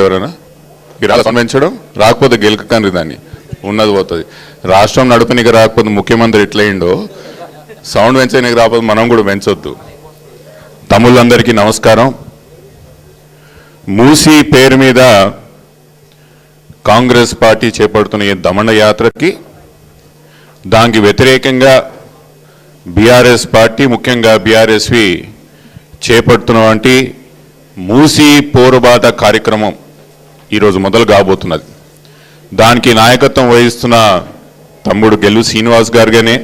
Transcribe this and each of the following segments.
ఎవరైనా మీరు పెంచడం రాకపోతే గెలకకండి, దాన్ని ఉన్నది పోతుంది. రాష్ట్రం నడుపునికి రాకపోతే ముఖ్యమంత్రి ఎట్లయిండో సౌండ్ పెంచడానికి రాకపోతే మనం కూడా పెంచొద్దు. తమ్ముళ్ళందరికీ నమస్కారం. మూసీ పేరు మీద కాంగ్రెస్ పార్టీ చేపడుతున్న ఈ దమన యాత్రకి దానికి వ్యతిరేకంగా బీఆర్ఎస్ పార్టీ, ముఖ్యంగా బీఆర్ఎస్వి చేపడుతున్నటువంటి మూసీ పోరుబాట కార్యక్రమం ఈరోజు మొదలు కాబోతున్నది. దానికి నాయకత్వం వహిస్తున్న తమ్ముడు గెల్లు శ్రీనివాస్ గారుగానే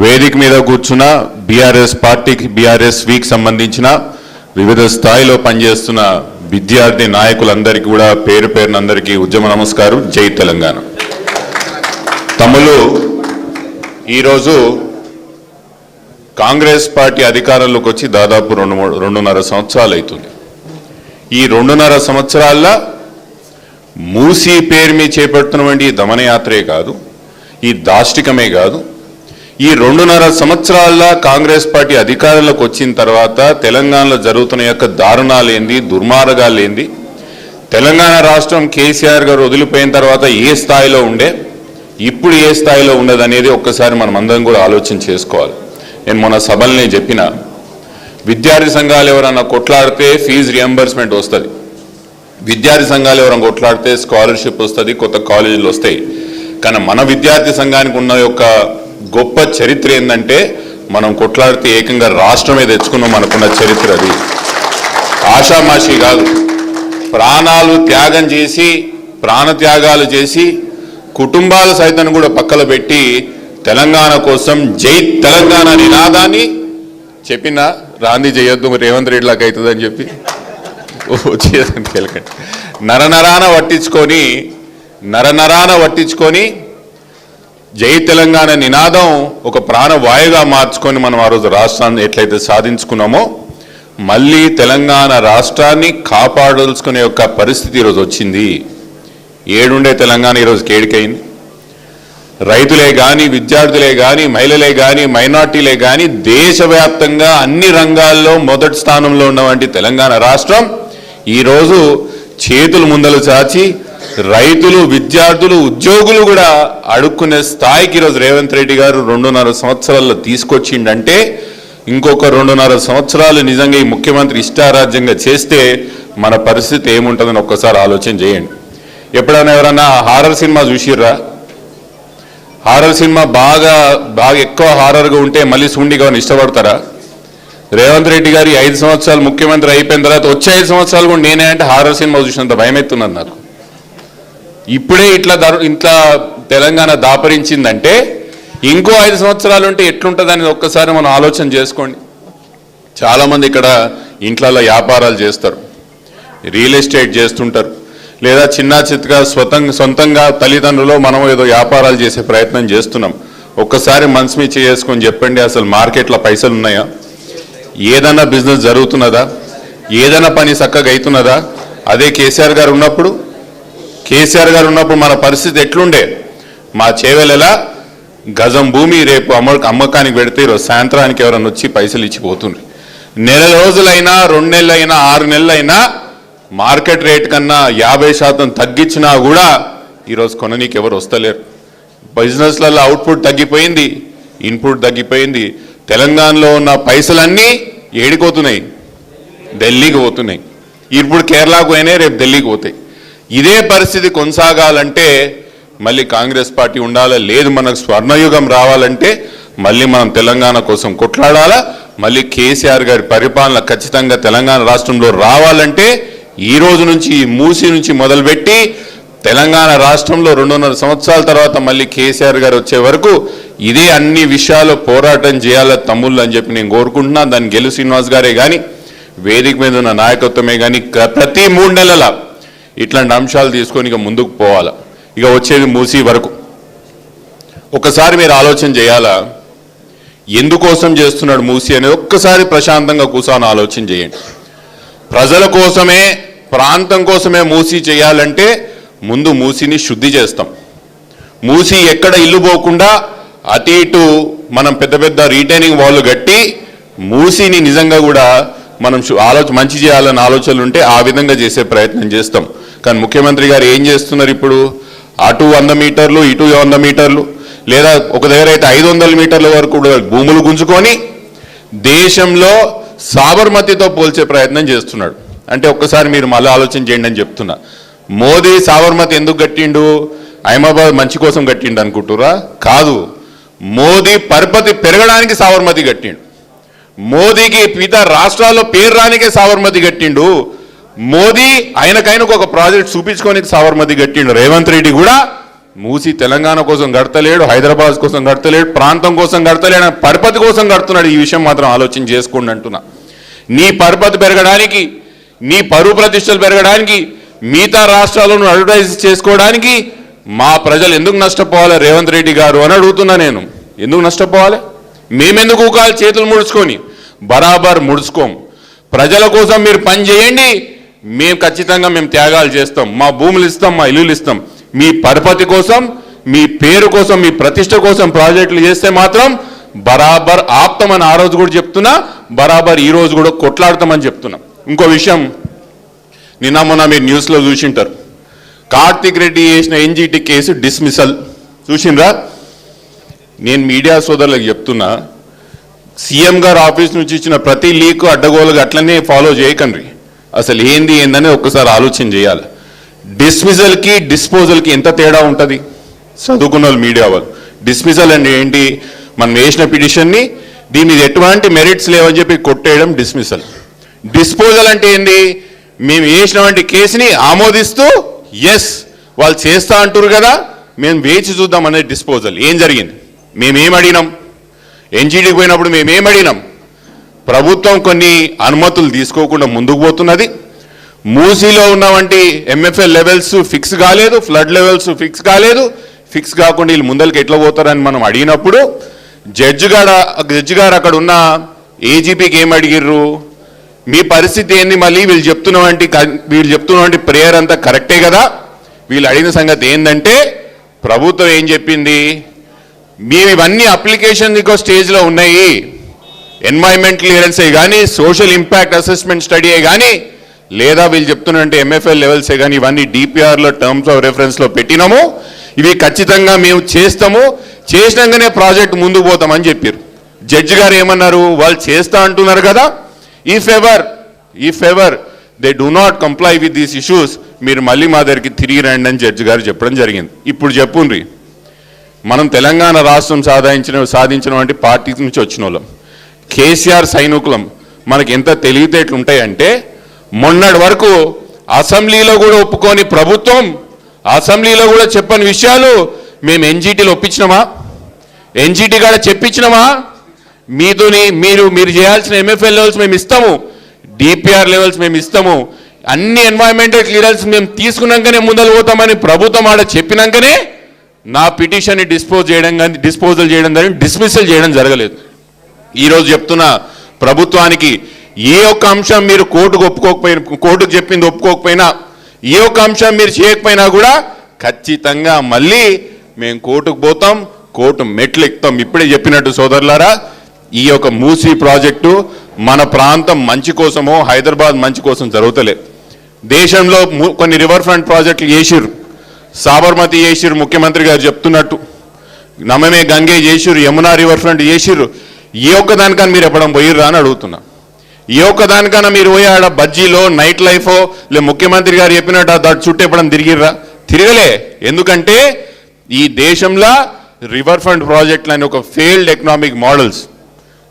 వేదిక మీద కూర్చున్న బీఆర్ఎస్ పార్టీకి, బీఆర్ఎస్వికి సంబంధించిన వివిధ స్థాయిలో పనిచేస్తున్న విద్యార్థి నాయకులందరికీ కూడా పేరు పేరునందరికీ ఉద్యమ నమస్కారం. జై తెలంగాణ. తమ్ముళ్ళు, ఈరోజు కాంగ్రెస్ పార్టీ అధికారంలోకి వచ్చి దాదాపు 2.5 సంవత్సరాలు అవుతుంది. ఈ 2.5 సంవత్సరాల్లో మూసీ పేరు మీద చేపడుతున్నటువంటి దమనయాత్రే కాదు, ఈ దాష్టికమే కాదు, ఈ 2.5 సంవత్సరాల్లో కాంగ్రెస్ పార్టీ అధికారంలోకి వచ్చిన తర్వాత తెలంగాణలో జరుగుతున్న యొక్క దారుణాలేంది, దుర్మార్గాలేంది, తెలంగాణ రాష్ట్రం కేసీఆర్ గారు వదిలిపోయిన తర్వాత ఏ స్థాయిలో ఉండే, ఇప్పుడు ఏ స్థాయిలో ఉండదనేది ఒక్కసారి మనం అందరం కూడా ఆలోచన చేసుకోవాలి. నేను మొన్న సభల్ని చెప్పిన, విద్యార్థి సంఘాలు ఎవరన్నా కొట్లాడితే ఫీజు రియంబర్స్మెంట్ వస్తుంది, విద్యార్థి సంఘాలు ఎవరైనా కొట్లాడితే స్కాలర్షిప్ వస్తుంది, కొత్త కాలేజీలు వస్తాయి. కానీ మన విద్యార్థి సంఘానికి ఉన్న యొక్క గొప్ప చరిత్ర ఏంటంటే, మనం కొట్లాడితే ఏకంగా రాష్ట్రమే తెచ్చుకున్నాం. మనకున్న చరిత్ర అది ఆషామాషి కాదు. ప్రాణాలు త్యాగం చేసి, ప్రాణత్యాగాలు చేసి, కుటుంబాల సైతం కూడా పక్కన పెట్టి తెలంగాణ కోసం జై తెలంగాణ నినాదాన్ని చెప్పిన రాంది చేయొద్దు రేవంత్ రెడ్డి లాగా అవుతుందని చెప్పి వచ్చేదండి. నరనరాన పట్టించుకొని జై తెలంగాణ నినాదం ఒక ప్రాణవాయుగా మార్చుకొని మనం ఆ రోజు రాష్ట్రాన్ని ఎట్లయితే సాధించుకున్నామో, మళ్ళీ తెలంగాణ రాష్ట్రాన్ని కాపాడాల్సుకునే యొక్క పరిస్థితి ఈరోజు వచ్చింది. ఏడుండే తెలంగాణ ఈరోజు కేడికైంది. రైతులే కానీ, విద్యార్థులే కానీ, మహిళలే కానీ, మైనార్టీలే కానీ, దేశవ్యాప్తంగా అన్ని రంగాల్లో మొదటి స్థానంలో ఉన్నటువంటి తెలంగాణ రాష్ట్రం ఈరోజు చేతులు ముందలు చాచి రైతులు, విద్యార్థులు, ఉద్యోగులు కూడా అడుక్కునే స్థాయికి ఈరోజు రేవంత్ రెడ్డి గారు 2.5 సంవత్సరాల్లో తీసుకొచ్చిండంటే, ఇంకొక 2.5 సంవత్సరాలు నిజంగా ఈ ముఖ్యమంత్రి ఇష్టారాజ్యంగా చేస్తే మన పరిస్థితి ఏముంటుందని ఒక్కసారి ఆలోచన చేయండి. ఎప్పుడైనా ఎవరన్నా హారర్ సినిమా చూసిర్రా? హారర్ సినిమా బాగా ఎక్కువ హారర్గా ఉంటే మళ్ళీ సూండిగా ఇష్టపడతారా? రేవంత్ రెడ్డి గారి 5 సంవత్సరాలు ముఖ్యమంత్రి అయిపోయిన తర్వాత వచ్చే 5 సంవత్సరాలు కూడా నేనే అంటే హారర్ సినిమా చూసినంత భయం ఎత్తున్నది నాకు. ఇప్పుడే ఇట్లా తెలంగాణ దాపరించిందంటే ఇంకో 5 సంవత్సరాలు ఉంటే ఎట్లుంటుందని ఒక్కసారి మనం ఆలోచన చేసుకోండి. చాలామంది ఇక్కడ ఇంట్లలో వ్యాపారాలు చేస్తారు, రియల్ ఎస్టేట్ చేస్తుంటారు, లేదా చిన్న చిత్తగా సొంతంగా తల్లిదండ్రులు మనం ఏదో వ్యాపారాలు చేసే ప్రయత్నం చేస్తున్నాం. ఒక్కసారి మనసు మీద చేసుకొని చెప్పండి, అసలు మార్కెట్లో పైసలు ఉన్నాయా? ఏదైనా బిజినెస్ జరుగుతున్నదా? ఏదైనా పని చక్కగా అవుతున్నదా? అదే కేసీఆర్ గారు ఉన్నప్పుడు మన పరిస్థితి ఎట్లుండే? మా చేవెలలా గజం భూమి రేపు అమ్మకానికి పెడితే ఈరోజు సాయంత్రానికి ఎవరన్నా వచ్చి పైసలు ఇచ్చిపోతుండ్రు. నెల రోజులైనా, 2 నెలలైనా, 6 నెలలైనా మార్కెట్ రేట్ కన్నా 50% తగ్గించినా కూడా ఈరోజు కొననీకి ఎవరు వస్తలేరు. బిజినెస్లలో అవుట్పుట్ తగ్గిపోయింది, ఇన్పుట్ తగ్గిపోయింది. తెలంగాణలో ఉన్న పైసలన్నీ ఏడిపోతున్నాయి, ఢిల్లీకి పోతున్నాయి. ఇప్పుడు కేరళకు పోయినాయి, రేపు ఢిల్లీకి పోతాయి. ఇదే పరిస్థితి కొనసాగాలంటే మళ్ళీ కాంగ్రెస్ పార్టీ ఉండాలా? లేదు, మనకు స్వర్ణయుగం రావాలంటే మళ్ళీ మనం తెలంగాణ కోసం కొట్లాడాలా. మళ్ళీ కేసీఆర్ గారి పరిపాలన ఖచ్చితంగా తెలంగాణ రాష్ట్రంలో రావాలంటే ఈ రోజు నుంచి, ఈ మూసీ నుంచి మొదలుపెట్టి తెలంగాణ రాష్ట్రంలో 2.5 సంవత్సరాల తర్వాత మళ్ళీ కేసీఆర్ గారు వచ్చే వరకు ఇదే అన్ని విషయాలు పోరాటం చేయాలి తమ్ముళ్ళు అని చెప్పి నేను కోరుకుంటున్నా. దాన్ని గెల్లు శ్రీనివాస్ గారే కానీ, వేదిక మీద ఉన్న నాయకత్వమే కానీ ప్రతి 3 నెలల ఇట్లాంటి అంశాలు తీసుకొని ఇక ముందుకు పోవాలా. ఇక వచ్చేది మూసీ వరకు ఒకసారి మీరు ఆలోచన చేయాలా, ఎందుకోసం చేస్తున్నాడు మూసీ అనేది ఒక్కసారి ప్రశాంతంగా కూర్చొని ఆలోచన చేయండి. ప్రజల కోసమే, ప్రాంతం కోసమే మూసీ చేయాలంటే ముందు మూసీని శుద్ధి చేస్తాం. మూసీ ఎక్కడ ఇల్లు పోకుండా అటు ఇటు మనం పెద్ద పెద్ద రీటైనింగ్ వాల్ కట్టి మూసీని నిజంగా కూడా మనం మంచి చేయాలని ఆలోచనలు ఉంటే ఆ విధంగా చేసే ప్రయత్నం చేస్తాం. కానీ ముఖ్యమంత్రి గారు ఏం చేస్తున్నారు ఇప్పుడు? అటు 100 మీటర్లు ఇటు 100 మీటర్లు, లేదా ఒక దగ్గర అయితే 500 మీటర్ల వరకు కూడా భూములు గుంజుకొని దేశంలో సాబర్మతితో పోల్చే ప్రయత్నం చేస్తున్నాడు. అంటే ఒక్కసారి మీరు మళ్ళీ ఆలోచన చేయండి అని చెప్తున్నా. మోదీ సాబర్మతి ఎందుకు కట్టిండు? అహ్మదాబాద్ మంచి కోసం కట్టిండు అనుకుంటురా? కాదు, మోదీ పరపతి పెరగడానికి సాబర్మతి కట్టిండు. మోదీకి మిగతా రాష్ట్రాల్లో పేరు రానికే సాబర్మతి కట్టిండు. మోదీ ఆయనకైనా ఒక ప్రాజెక్ట్ చూపించుకోనికి సాబర్మతి కట్టిండు. రేవంత్ రెడ్డి కూడా మూసి తెలంగాణ కోసం కడతలేడు, హైదరాబాద్ కోసం కడతలేడు, ప్రాంతం కోసం కడతలేడు, పరపతి కోసం కడుతున్నాడు. ఈ విషయం మాత్రం ఆలోచన చేసుకోండి అంటున్నా. నీ పరపతి పెరగడానికి, నీ పరువు ప్రతిష్టలు పెరగడానికి, మిగతా రాష్ట్రాలను అడ్వర్టైజ్ చేసుకోవడానికి మా ప్రజలు ఎందుకు నష్టపోవాలి రేవంత్ రెడ్డి గారు అని అడుగుతున్నా నేను. ఎందుకు నష్టపోవాలి? మేమెందుకు ఊకాలి చేతులు ముడుచుకొని? బరాబర్ ముడుచుకోం. ప్రజల కోసం మీరు పని చేయండి, మేము ఖచ్చితంగా త్యాగాలు చేస్తాం, మా భూములు ఇస్తాం, మా ఇల్లులు ఇస్తాం. మీ పరపతి కోసం, మీ పేరు కోసం, మీ ప్రతిష్ట కోసం ప్రాజెక్టులు చేస్తే మాత్రం బరాబర్ ఆప్తామని ఆ రోజు కూడా చెప్తున్నా, బరాబర్ ఈ రోజు కూడా కొట్లాడతామని చెప్తున్నా. ఇంకో విషయం, నిన్న మొన్న మీరు న్యూస్లో చూసింటారు, కార్తిక్ రెడ్డి చేసిన ఎన్జిటి కేసు డిస్మిసల్ చూసిండ్రా? నేను మీడియా సోదరులకు చెప్తున్నా, సీఎం గారు ఆఫీస్ నుంచి ఇచ్చిన ప్రతి లీక్ అడ్డగోలుగా అట్లనే ఫాలో చేయకండి. అసలు ఏందని ఒక్కసారి ఆలోచన చేయాలి. డిస్మిసల్కి డిస్పోజల్కి ఎంత తేడా ఉంటుంది? చదువుకున్న వాళ్ళు మీడియా వాళ్ళు. డిస్మిసల్ అంటే ఏంటి? మనం వేసిన పిటిషన్ని దీని మీద ఎటువంటి మెరిట్స్ లేవని చెప్పి కొట్టేయడం డిస్మిసల్. డిస్పోజల్ అంటే ఏంటి? మేము వేసినటువంటి కేసుని ఆమోదిస్తూ ఎస్ వాళ్ళు చేస్తా అంటారు కదా, మేము వేచి చూద్దాం అనేది డిస్పోజల్. ఏం జరిగింది? మేమేం అడిగినాం? ఎన్జీడీకి పోయినప్పుడు మేమేం అడిగినాం? ప్రభుత్వం కొన్ని అనుమతులు తీసుకోకుండా ముందుకు పోతున్నది. మూసీలో ఉన్నవంటి ఎంఎఫ్ఎల్ లెవెల్స్ ఫిక్స్ కాలేదు, ఫ్లడ్ లెవెల్స్ ఫిక్స్ కాలేదు. ఫిక్స్ కాకుండా వీళ్ళు ముందరికి ఎట్లా పోతారని మనం అడిగినప్పుడు జడ్జి గారు అక్కడ ఉన్న ఏజీపీకి ఏం అడిగిర్రు? మీ పరిస్థితి ఏంది? మళ్ళీ వీళ్ళు చెప్తున్నటువంటి ప్రేయర్ అంతా కరెక్టే కదా? వీళ్ళు అడిగిన సంగతి ఏంటంటే ప్రభుత్వం ఏం చెప్పింది? మేము ఇవన్నీ అప్లికేషన్ ఇంకో స్టేజ్లో ఉన్నాయి, ఎన్వైరన్మెంట్ క్లియరెన్సే కానీ, సోషల్ ఇంపాక్ట్ అసెస్మెంట్ స్టడీయే కానీ, లేదా వీళ్ళు చెప్తున్నట్టు ఎంఎఫ్ఎల్ లెవెల్సే కానీ ఇవన్నీ డిపిఆర్లో టర్మ్స్ ఆఫ్ రెఫరెన్స్లో పెట్టినాము, ఇవి ఖచ్చితంగా మేము చేస్తాము, చేసినాకనే ప్రాజెక్ట్ ముందుకు పోతామని చెప్పారు. జడ్జి గారు ఏమన్నారు? వాళ్ళు చేస్తా అంటున్నారు కదా, if ever they do not comply with these issues, మీరు మళ్ళీ మా దగ్గరికి తిరిగి రండి అని జడ్జి గారు చెప్పడం జరిగింది. ఇప్పుడు చెప్పుండ్రి, మనం తెలంగాణ రాష్ట్రం సాధించినటువంటి పార్టీ నుంచి వచ్చిన వాళ్ళం, కేసీఆర్ సైనికులం, మనకి ఎంత తెలివితేటలు ఉంటాయంటే మొన్నటి వరకు అసెంబ్లీలో కూడా ఒప్పుకొని ప్రభుత్వం అసెంబ్లీలో కూడా చెప్పని విషయాలు మేము ఎన్జీటీలో ఒప్పించినామా? ఎన్జీటీ కూడా చెప్పించినామా? మీతోని మీరు చేయాల్సిన ఎంఎఫ్ఎల్ లెవెల్స్ మేము ఇస్తాము, డిపిఆర్ లెవెల్స్ మేము ఇస్తాము, అన్ని ఎన్వైరన్మెంటల్ క్లియరెన్స్ మేము తీసుకున్నాకనే ముందలు పోతామని ప్రభుత్వం ఆడ చెప్పినాకనే నా పిటిషన్ని డిస్పోజల్ చేయడం జరిగింది, డిస్మిసల్ చేయడం జరగలేదు. ఈరోజు చెప్తున్నా ప్రభుత్వానికి, ఏ ఒక్క అంశం మీరు కోర్టుకు చెప్పింది ఒప్పుకోకపోయినా, ఏ ఒక్క అంశం మీరు చేయకపోయినా కూడా ఖచ్చితంగా మళ్ళీ మేము కోర్టుకు పోతాం, కోర్టు మెట్లు ఎక్కుతాం. ఇప్పుడే చెప్పినట్టు సోదరులారా, ఈ యొక్క మూసీ ప్రాజెక్టు మన ప్రాంతం మంచి కోసమో హైదరాబాద్ మంచి కోసం జరుగుతలే. దేశంలో కొన్ని రివర్ ఫ్రంట్ ప్రాజెక్టులు చేసిర్రు, సాబర్మతి చేసిర్రు, ముఖ్యమంత్రి గారు చెప్తున్నట్టు నమమే గంగే చేసిర్రు, యమునా రివర్ ఫ్రంట్ చేసిర్రు. ఏ ఒక్కదానికన్నా మీరు ఎప్పడం పోయిర్రా అని అడుగుతున్నా. ఏ ఒక్కదానికన్నా మీరు పోయి ఆడ బజ్జీలో నైట్ లైఫో లే ముఖ్యమంత్రి గారు చెప్పినట్టు దాటి చుట్టూ ఎప్పడం తిరిగిర్రా? తిరగలే. ఎందుకంటే ఈ దేశంలో రివర్ ఫ్రంట్ ప్రాజెక్టులు అని ఒక ఫెయిల్డ్ ఎకనామిక్ మోడల్స్,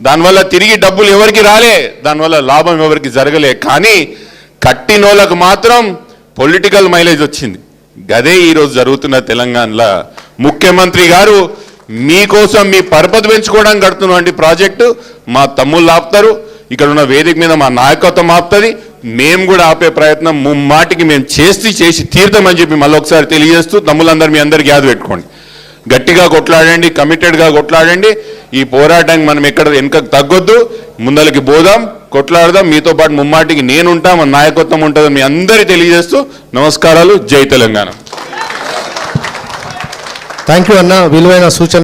దానివల్ల తిరిగి డబ్బులు ఎవరికి రాలే, దానివల్ల లాభం ఎవరికి జరగలే. కానీ కట్టినోళ్ళకు మాత్రం పొలిటికల్ మైలేజ్ వచ్చింది. గదే ఈరోజు జరుగుతున్న తెలంగాణలో. ముఖ్యమంత్రి గారు మీకోసం మీ పరపతి పెంచుకోవడానికి కడుతున్నటువంటి ప్రాజెక్టు మా తమ్ముళ్ళు ఆపుతారు, ఇక్కడ ఉన్న వేదిక మీద మా నాయకత్వం ఆపుతుంది, మేము కూడా ఆపే ప్రయత్నం ముమ్మాటికి మేము చేసి తీర్థమని చెప్పి మళ్ళీ ఒకసారి తెలియజేస్తూ, తమ్ముళ్ళందరూ మీ అందరికీ యాద పెట్టుకోండి, గట్టిగా కొట్లాడండి, కమిటెడ్గా కొట్లాడండి. ఈ పోరాటానికి మనం ఎక్కడ వెనుకకు తగ్గొద్దు, ముందలకి పోదాం, కొట్లాడదాం. మీతో పాటు ముమ్మాటికి నేనుంటా, మన నాయకత్వం ఉంటుందని మీ అందరికీ తెలియజేస్తూ నమస్కారాలు. జై తెలంగాణ. థ్యాంక్ యూ అన్న, విలువైన సూచన.